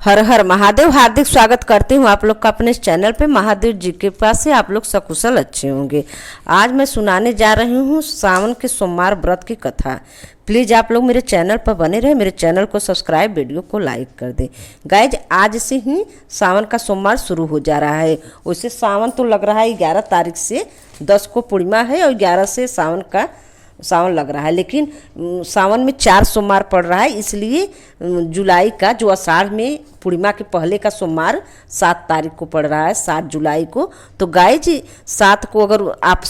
हर हर महादेव। हार्दिक स्वागत करती हूँ आप लोग का अपने इस चैनल पे। महादेव जी के पास से आप लोग सकुशल अच्छे होंगे। आज मैं सुनाने जा रही हूँ सावन के सोमवार व्रत की कथा। प्लीज़ आप लोग मेरे चैनल पर बने रहे, मेरे चैनल को सब्सक्राइब, वीडियो को लाइक कर दें। गाइज, आज से ही सावन का सोमवार शुरू हो जा रहा है। वैसे सावन तो लग रहा है 11 तारीख से, 10 को पूर्णिमा है और 11 से सावन लग रहा है, लेकिन सावन में 4 सोमवार पड़ रहा है, इसलिए जुलाई का जो आषाढ़ में पूर्णिमा के पहले का सोमवार 7 तारीख को पड़ रहा है, 7 जुलाई को। तो गाइज 7 को अगर आप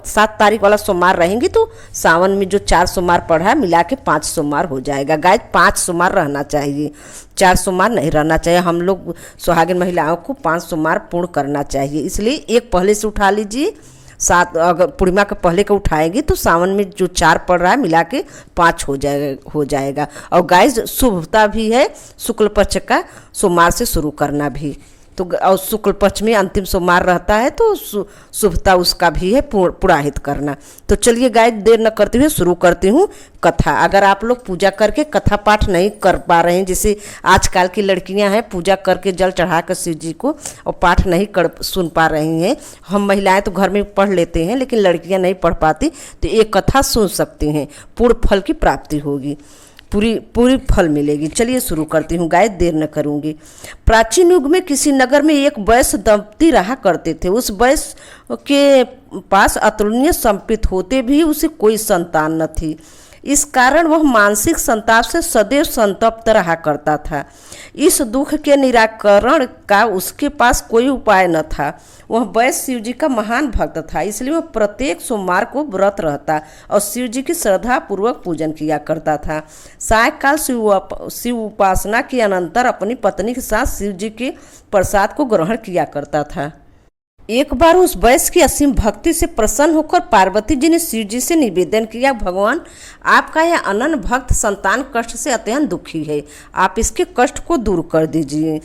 7 तारीख वाला सोमवार रहेंगे तो सावन में जो 4 सोमवार पड़ रहा है मिला के 5 सोमवार हो जाएगा। गाइज 5 सोमवार रहना चाहिए, 4 सोमवार नहीं रहना चाहिए। हम लोग सुहागिन महिलाओं को 5 सोमवार पूर्ण करना चाहिए, इसलिए एक पहले से उठा लीजिए। 7 अगर पूर्णिमा के पहले का उठाएंगे तो सावन में जो 4 पड़ रहा है मिला के 5 हो जाएगा। और गाइज शुभता भी है शुक्ल पक्ष का सोमवार से शुरू करना भी, तो और शुक्ल पक्ष में अंतिम सोमवार रहता है तो शुभता उसका भी है पुराहित करना। तो चलिए गाइज देर न करते हुए शुरू करती हूँ कथा। अगर आप लोग पूजा करके कथा पाठ नहीं कर पा रहे हैं, जैसे आजकल की लड़कियां हैं पूजा करके जल चढ़ा कर शिव जी को और पाठ नहीं कर सुन पा रही हैं, हम महिलाएं तो घर में पढ़ लेते हैं लेकिन लड़कियां नहीं पढ़ पाती, तो एक कथा सुन सकती हैं, पूर्ण फल की प्राप्ति होगी, पूरी फल मिलेगी। चलिए शुरू करती हूँ गाइस, देर न करूँगी। प्राचीन युग में किसी नगर में एक वैश्य दंपति रहा करते थे। उस वैश्य के पास अतुलनीय संपत्ति होते भी उसे कोई संतान न थी। इस कारण वह मानसिक संताप से सदैव संतप्त रहा करता था। इस दुख के निराकरण का उसके पास कोई उपाय न था। वह वैश्य शिव जी का महान भक्त था, इसलिए वह प्रत्येक सोमवार को व्रत रहता और शिव जी की श्रद्धा पूर्वक पूजन किया करता था। सायकाल शिव उपासना के अनंतर अपनी पत्नी के साथ शिव जी के प्रसाद को ग्रहण किया करता था। एक बार उस वैश्य की असीम भक्ति से प्रसन्न होकर पार्वती जी ने शिव जी से निवेदन किया, भगवान आपका यह अनन्य भक्त संतान कष्ट से अत्यंत दुखी है, आप इसके कष्ट को दूर कर दीजिए।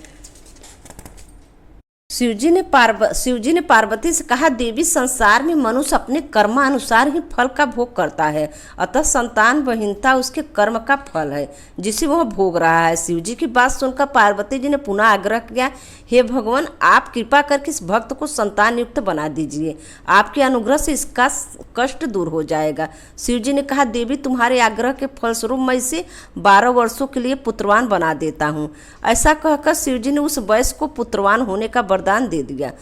शिव जी ने पार्वती से कहा, देवी संसार में मनुष्य अपने कर्मानुसार ही फल का भोग करता है, अतः संतान विहीनता उसके कर्म का फल है जिसे वह भोग रहा है। शिव जी की बात सुनकर पार्वती जी ने पुनः आग्रह किया, हे भगवान आप कृपा करके इस भक्त को संतान युक्त बना दीजिए, आपके अनुग्रह से इसका कष्ट दूर हो जाएगा। शिव जी ने कहा, देवी तुम्हारे आग्रह के फलस्वरूप मैं इसे 12 वर्षों के लिए पुत्रवान बना देता हूँ। ऐसा कहकर शिव जी ने उस वैश्य को पुत्रवान होने का वरदान दे दिया।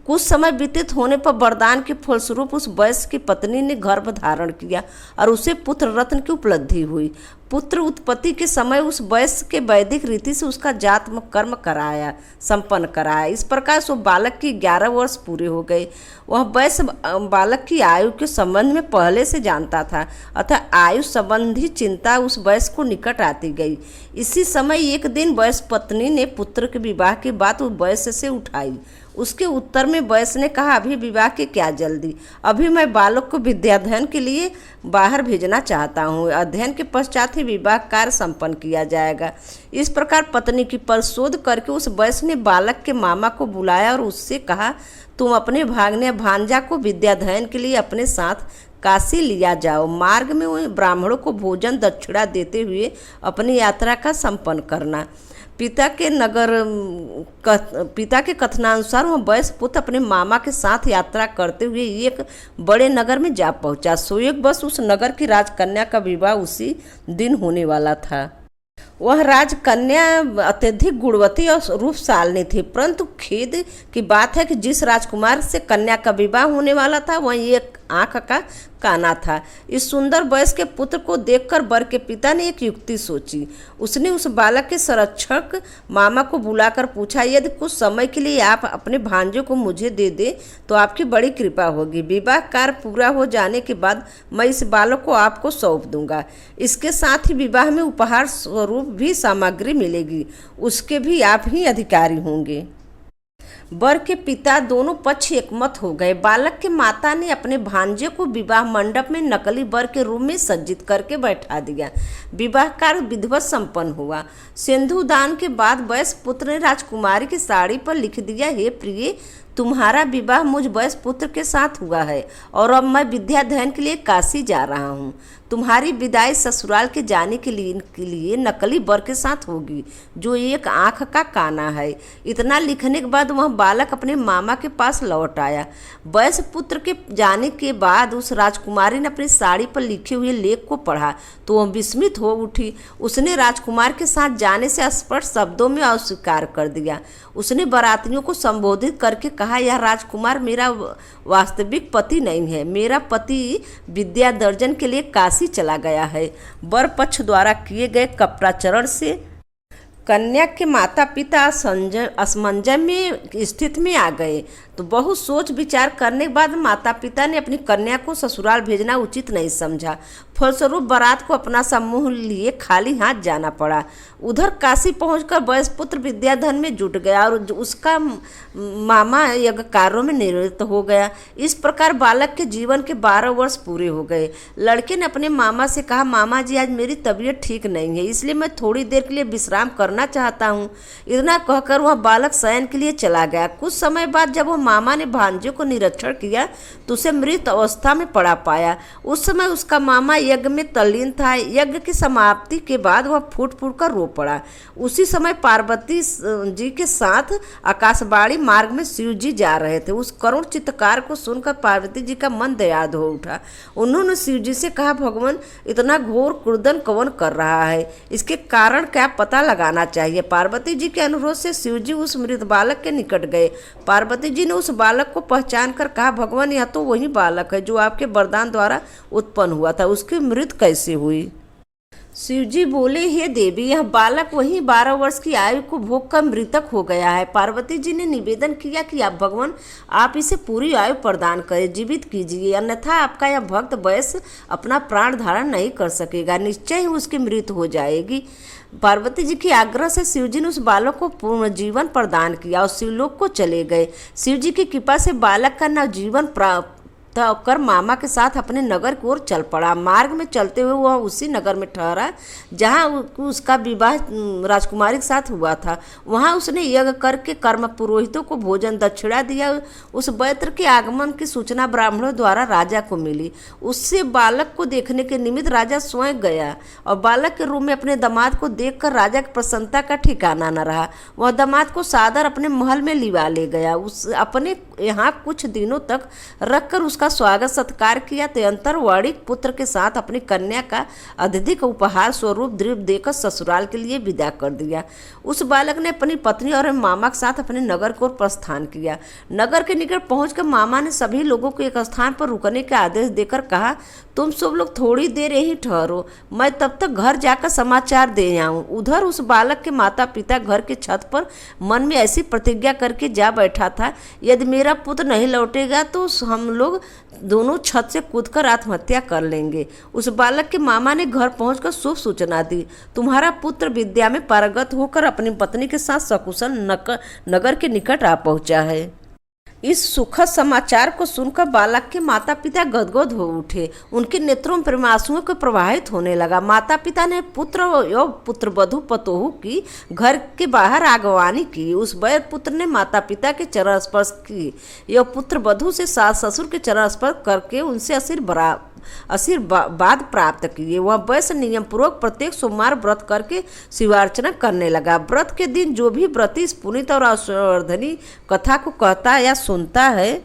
कुछ समय व्यतीत होने पर वरदान के फलस्वरूप उस वैश्य की पत्नी ने गर्भ धारण किया और उसे पुत्र रत्न की उपलब्धि हुई। पुत्र उत्पत्ति के समय उस वैश्य के वैदिक रीति से उसका जात कर्म संपन्न कराया। इस प्रकार से बालक की 11 वर्ष पूरे हो गए। वह वैश्य बालक की आयु के संबंध में पहले से जानता था, अतः आयु संबंधी चिंता उस वैश्य को निकट आती गई। इसी समय एक दिन वैश्य पत्नी ने पुत्र के विवाह की बात उस वैश्य से उठाई। उसके उत्तर में वैश्य ने कहा, अभी विवाह की क्या जल्दी, अभी मैं बालक को विद्याध्ययन के लिए बाहर भेजना चाहता हूँ, अध्ययन के पश्चात ही विवाह कार्य संपन्न किया जाएगा। इस प्रकार पत्नी की परशोध करके उस वैश्य ने बालक के मामा को बुलाया और उससे कहा, तुम अपने भाग्ने भांजा को विद्याध्ययन के लिए अपने साथ काशी लिया जाओ, मार्ग में वह ब्राह्मणों को भोजन दक्षिणा देते हुए अपनी यात्रा का संपन्न करना। पिता के कथनानुसार वह वैश्य पुत्र अपने मामा के साथ यात्रा करते हुए एक बड़े नगर में जा पहुंचा। संयोगवश उस नगर की राजकन्या का विवाह उसी दिन होने वाला था। वह राजकन्या अत्यधिक गुणवती और रूपशालिनी थी, परंतु खेद की बात है कि जिस राजकुमार से कन्या का विवाह होने वाला था वह एक आंख का काना था। इस सुंदर वयस्क के पुत्र को देखकर वर के पिता ने एक युक्ति सोची। उसने उस बालक के संरक्षक मामा को बुलाकर पूछा, यदि कुछ समय के लिए आप अपने भांजे को मुझे दे दे तो आपकी बड़ी कृपा होगी। विवाह कार्य पूरा हो जाने के बाद मैं इस बालक को आपको सौंप दूंगा। इसके साथ ही विवाह में उपहार स्वरूप भी सामग्री मिलेगी, उसके भी आप ही अधिकारी होंगे। वर के पिता दोनों पक्ष एकमत हो गए। बालक के माता ने अपने भांजे को विवाह मंडप में नकली वर के रूप में सज्जित करके बैठा दिया। विवाह कार्य विधिवत संपन्न हुआ। सिंधु दान के बाद वैश्य पुत्र ने राजकुमारी की साड़ी पर लिख दिया, हे प्रिय, तुम्हारा विवाह मुझ वैश्य पुत्र के साथ हुआ है और अब मैं विद्याध्ययन के लिए काशी जा रहा हूँ। तुम्हारी विदाई ससुराल के जाने के लिए नकली वर के साथ होगी जो एक आंख का काना है। इतना लिखने के बाद वह बालक अपने मामा के पास लौट आया। वैश्य पुत्र के जाने के बाद उस राजकुमारी ने अपनी साड़ी पर लिखे हुए लेख को पढ़ा तो वह विस्मित हो उठी। उसने राजकुमार के साथ जाने से स्पष्ट शब्दों में अस्वीकार कर दिया। उसने बारातियों को संबोधित करके कहा, यह राजकुमार मेरा वास्तविक पति नहीं है। मेरा पति विद्यार्जन के लिए काशी चला गया है। वर पक्ष द्वारा किए गए कपटाचरण से कन्या के माता पिता असमंजस में स्थिति में आ गए तो बहुत सोच विचार करने के बाद माता पिता ने अपनी कन्या को ससुराल भेजना उचित नहीं समझा। फलस्वरूप बारात को अपना समूह लिए खाली हाथ जाना पड़ा। उधर काशी पहुंचकर वैश्य पुत्र विद्याधन में जुट गया और उसका मामा यज्ञ कार्यों में निवृत्त हो गया। इस प्रकार बालक के जीवन के 12 वर्ष पूरे हो गए। लड़के ने अपने मामा से कहा, मामा जी आज मेरी तबीयत ठीक नहीं है, इसलिए मैं थोड़ी देर के लिए विश्राम करना चाहता हूँ। इतना कहकर वह बालक शयन के लिए चला गया। कुछ समय बाद जब वह मामा ने भांजे को निरीक्षण किया तो उसे मृत अवस्था में पड़ा पाया। उस समय उसका मामा यज्ञ में तल्लीन था। यज्ञ की समाप्ति के बाद वह फूट फूट कर रो पड़ा। उसी समय पार्वती जी के साथ आकाशवाणी मार्ग में शिव जी जा रहे थे। उस करुण चित्कार को सुनकर पार्वती जी का मन दयाद हो उठा। उन्होंने शिव जी से कहा, भगवान इतना घोर क्रुदन कौन कर रहा है, इसके कारण क्या पता लगाना चाहिए। पार्वती जी के अनुरोध से शिव जी उस मृत बालक के निकट गए। पार्वती जी ने उस बालक को पहचान कर कहा, भगवान यह तो वही बालक है जो आपके वरदान द्वारा उत्पन्न हुआ था, उसकी मृत्यु कैसे हुई। शिव जी बोले, हे देवी, यह बालक वही 12 वर्ष की आयु को भोग कर मृतक हो गया है। पार्वती जी ने निवेदन किया कि आप भगवान आप इसे पूरी आयु प्रदान करें, जीवित कीजिए, अन्यथा आपका यह भक्त वैश्य अपना प्राण धारण नहीं कर सकेगा, निश्चय ही उसकी मृत्यु हो जाएगी। पार्वती जी के आग्रह से शिव जी ने उस बालक को पूर्ण जीवन प्रदान किया और शिवलोक को चले गए। शिव जी की कृपा से बालक का नवजीवन प्राप्त कर मामा के साथ अपने नगर की ओर चल पड़ा। मार्ग में चलते हुए वह उसी नगर में ठहरा जहाँ उसका विवाह राजकुमारी के साथ हुआ था। वहाँ उसने यज्ञ करके कर्म पुरोहितों को भोजन दक्षिणा दिया। उस वैत्र के आगमन की सूचना ब्राह्मणों द्वारा राजा को मिली। उससे बालक को देखने के निमित्त राजा स्वयं गया और बालक के रूप में अपने दामाद को देखकर राजा की प्रसन्नता का ठिकाना न रहा। वह दामाद को सादर अपने महल में लिवा ले गया। उस अपने यहाँ कुछ दिनों तक रखकर उसका स्वागत सत्कार किया। तदंतर वर्णिक पुत्र के साथ अपनी कन्या का अत्यधिक उपहार स्वरूप द्रव्य देकर ससुराल के लिए विदा कर दिया। उस बालक ने अपनी पत्नी और मामा के साथ अपने नगर को प्रस्थान किया। नगर के निकट पहुंचकर मामा ने सभी लोगों को एक स्थान पर रुकने का आदेश देकर कहा, तुम सब लोग थोड़ी देर यहीं ठहरो, मैं तब तक घर जाकर समाचार दे आऊं। उधर उस बालक के माता पिता घर की छत पर मन में ऐसी प्रतिज्ञा करके जा बैठा था, यदि मेरा पुत्र नहीं लौटेगा तो हम लोग दोनों छत से कूदकर आत्महत्या कर लेंगे। उस बालक के मामा ने घर पहुंचकर शुभ सूचना दी, तुम्हारा पुत्र विद्या में पारंगत होकर अपनी पत्नी के साथ सकुशल नगर के निकट आ पहुंचा है। इस सुखद समाचार को सुनकर बालक के माता पिता गदगद हो उठे। उनके नेत्रों में प्रेमांसुओं को प्रवाहित होने लगा। माता पिता ने पुत्र एवं पुत्रवधू पतोहू की घर के बाहर आगवानी की। उस वैर पुत्र ने माता पिता के चरण स्पर्श की। यह पुत्र वधू से सास ससुर के चरण स्पर्श करके उनसे आशीर्वाद प्राप्त किए। वह वैश्य नियम पूर्वक प्रत्येक सोमवार व्रत करके शिवार्चना करने लगा। व्रत के दिन जो भी व्रती इस पुनीत और ऐश्वर्धनी कथा को कहता या सुनता है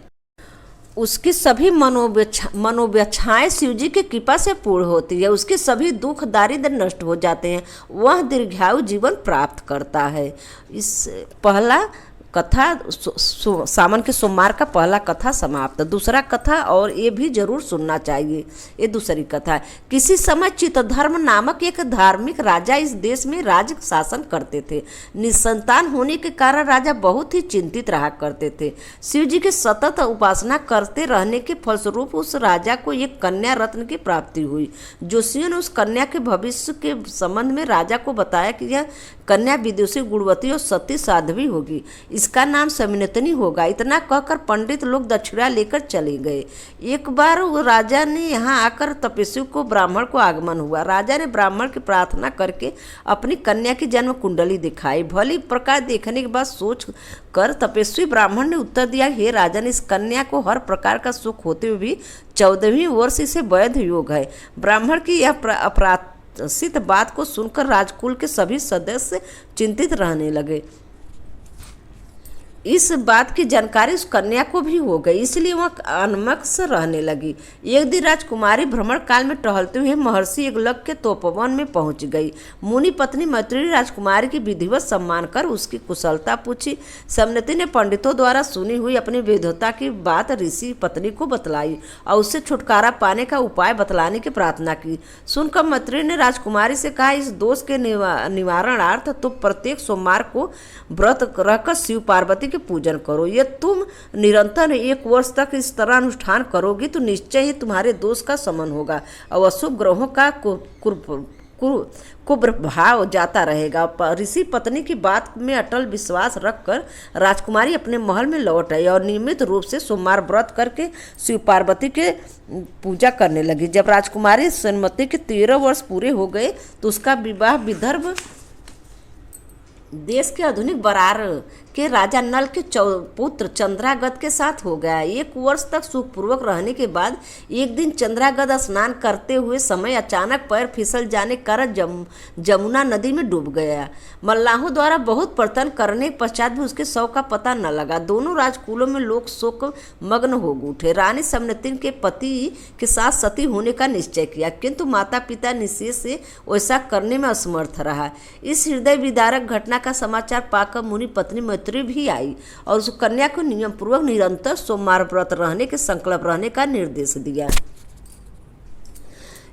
उसकी सभी मनोव्यथाएं शिव जी की कृपा से पूर्ण होती है। उसके सभी दुख दारिद्र नष्ट हो जाते हैं। वह दीर्घायु जीवन प्राप्त करता है। इस पहला कथा सावन के सोमवार का पहला कथा समाप्त। दूसरा कथा और ये भी जरूर सुनना चाहिए। ये दूसरी कथा, किसी समय चित्तधर्म नामक एक धार्मिक राजा इस देश में राज्य शासन करते थे। निसंतान होने के कारण राजा बहुत ही चिंतित रहा करते थे। शिव जी की सतत उपासना करते रहने के फलस्वरूप उस राजा को एक कन्या रत्न की प्राप्ति हुई। जोशियों ने उस कन्या के भविष्य के संबंध में राजा को बताया कि यह कन्या विदुषी गुणवती और सती साध्वी होगी। इसका नाम समिनतनी होगा। इतना कहकर पंडित लोग दक्षिणा लेकर चले गए। एक बार वो राजा ने यहाँ आकर तपस्वी को ब्राह्मण को आगमन हुआ। राजा ने ब्राह्मण की प्रार्थना करके अपनी कन्या की जन्म कुंडली दिखाई। भली प्रकार देखने के बाद सोच कर तपस्वी ब्राह्मण ने उत्तर दिया, हे राजन, इस कन्या को हर प्रकार का सुख होते हुए भी 14वीं वर्ष इसे वैध योग है। ब्राह्मण की यह अप्रत्याशित बात को सुनकर राजकुल के सभी सदस्य चिंतित रहने लगे। इस बात की जानकारी उस कन्या को भी हो गई, इसलिए वह अनमक से रहने लगी। एक दिन राजकुमारी भ्रमण काल में टहलते हुए महर्षि एकलव्य के तपोवन में पहुंच गई। मुनि पत्नी मैत्रेयी राजकुमारी की विधिवत सम्मान कर उसकी कुशलता पूछी। समनति ने पंडितों द्वारा सुनी हुई अपनी विधवता की बात ऋषि पत्नी को बतलाई और उससे छुटकारा पाने का उपाय बतलाने की प्रार्थना की। सुनकर मैत्रेयी ने राजकुमारी से कहा, इस दोष के निवारणार्थ तो प्रत्येक सोमवार को व्रत रहकर शिव पार्वती पूजन करो। यदि तुम निरंतर 1 वर्ष तक इस तरह अनुष्ठान करोगी तो निश्चय ही तुम्हारे दोष का शमन होगा और अशुभ ग्रहों का कुप्रभाव जाता रहेगा। ऋषि पत्नी की बात में अटल विश्वास रखकर राजकुमारी अपने महल में लौट आई और नियमित रूप से सोमवार व्रत करके शिव पार्वती के पूजा करने लगी। जब राजकुमारी सन्मति के 13 वर्ष पूरे हो गए तो उसका विवाह विदर्भ देश के आधुनिक बरार के राजा नल के पुत्र चंद्रागद के साथ हो गया। 1 वर्ष तक सुखपूर्वक रहने के बाद एक दिन चंद्रागद स्नान करते हुए समय अचानक पैर फिसल जाने कारण जमुना नदी में डूब गया। मल्लाहों द्वारा बहुत प्रयत्न करने के पश्चात भी उसके शव का पता न लगा। दोनों राजकुलों में लोग शोक मग्न हो उठे। रानी समनति के पति के साथ सती होने का निश्चय किया, किंतु माता पिता निश्चय से वैसा करने में असमर्थ रहा। इस हृदय विदारक घटना का समाचार पाकर मुनि पत्नी मैत्रेयी भी आई और उस कन्या को नियम पूर्वक निरंतर सोमवार व्रत रहने के संकल्प रहने का निर्देश दिया।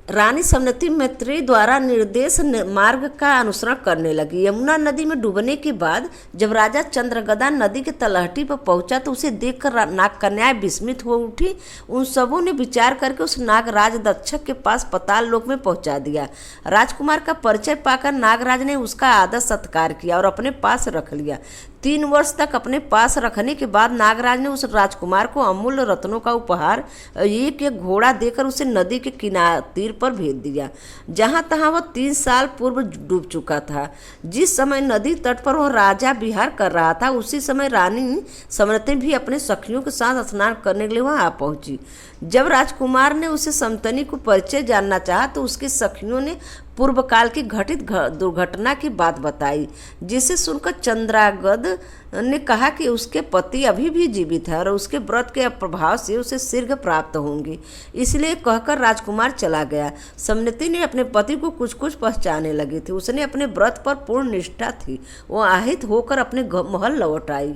रानी समनति मैत्रेयी द्वारा निर्देश मार्ग का अनुसरण करने लगी। यमुना नदी में डूबने के बाद जब राजा चंद्रगदा नदी के तलहटी पर पहुंचा तो उसे देखकर नाग कन्याएं विस्मित हो उठी। उन सबों ने विचार करके उस नागराज दक्षक के पास पाताल लोक में पहुंचा दिया। राजकुमार का परिचय पाकर नागराज ने उसका आदर सत्कार किया और अपने पास रख लिया। 3 वर्ष तक अपने पास रखने के बाद नागराज ने उस राजकुमार को अमूल्य रत्नों का उपहार एक घोड़ा देकर उसे नदी के किनारे तीर पर भेज दिया, जहां तहां वह 3 साल पूर्व डूब चुका था। जिस समय नदी तट पर वह राजा विहार कर रहा था उसी समय रानी समनति भी अपने सखियों के साथ स्नान करने के लिए वहां आ पहुंची। जब राजकुमार ने उसे समतनी को परिचय जानना चाहा तो उसकी सखियों ने पूर्व काल की घटित दुर्घटना की बात बताई, जिसे सुनकर चंद्रागद ने कहा कि उसके पति अभी भी जीवित है और उसके व्रत के प्रभाव से उसे शीघ्र प्राप्त होंगी। इसलिए कहकर राजकुमार चला गया। समनति ने अपने पति को कुछ कुछ पहचानने लगी थी। उसने अपने व्रत पर पूर्ण निष्ठा थी। वो आहित होकर अपने महल लौट आई।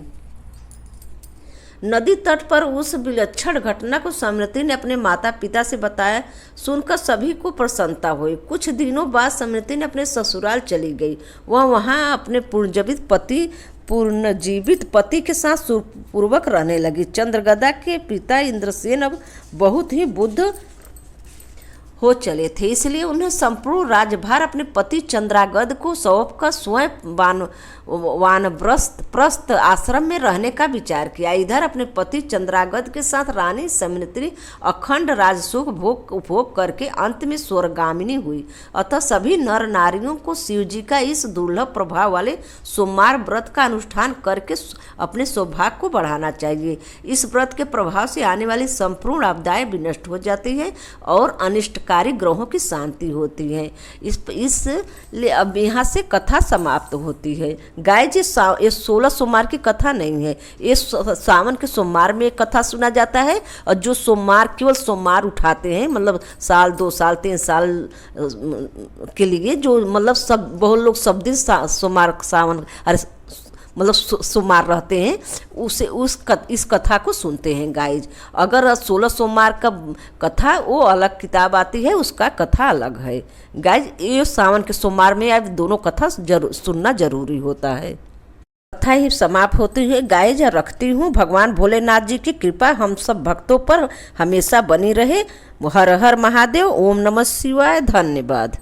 नदी तट पर उस विलक्षण घटना को समनति ने अपने माता पिता से बताया। सुनकर सभी को प्रसन्नता हुई। कुछ दिनों बाद समनति ने अपने ससुराल चली गई। वह वहां अपने पुनर्जीवित पति के साथ सुखपूर्वक रहने लगी। चंद्रगदा के पिता इंद्रसेन अब बहुत ही बुद्ध हो चले थे, इसलिए उन्हें संपूर्ण राजभार अपने पति चंद्रागद को सौंप कर स्वयं वानप्रस्थ आश्रम में रहने का विचार किया। इधर अपने पति चंद्रागद के साथ रानी समनति अखंड राजसुख उपभोग करके अंत में स्वर्गामिनी हुई। अतः सभी नर नारियों को शिवजी का इस दुर्लभ प्रभाव वाले सोमवार व्रत का अनुष्ठान करके अपने सौभाग्य को बढ़ाना चाहिए। इस व्रत के प्रभाव से आने वाली संपूर्ण आपदाएं विनष्ट हो जाती है और अनिष्टकारी ग्रहों की शांति होती है। इसलिए अब यहाँ से कथा समाप्त होती है। गाय जी ये 16 सोमवार की कथा नहीं है, ये सावन के सोमवार में कथा सुना जाता है। और जो सोमवार केवल सोमवार उठाते हैं, मतलब साल 2 साल 3 साल के लिए, जो मतलब सब बहुत लोग सब दिन सोमवार सावन मतलब सोमवार रहते हैं, उसे इस कथा को सुनते हैं गाइज। अगर 16 सोमवार का कथा वो अलग किताब आती है, उसका कथा अलग है गाइज। ये सावन के सोमवार में अब दोनों कथा सुनना जरूरी होता है। कथा ही समाप्त होती है गाइज। रखती हूँ भगवान भोलेनाथ जी की कृपा हम सब भक्तों पर हमेशा बनी रहे। हर हर महादेव। ओम नमः शिवाय। धन्यवाद।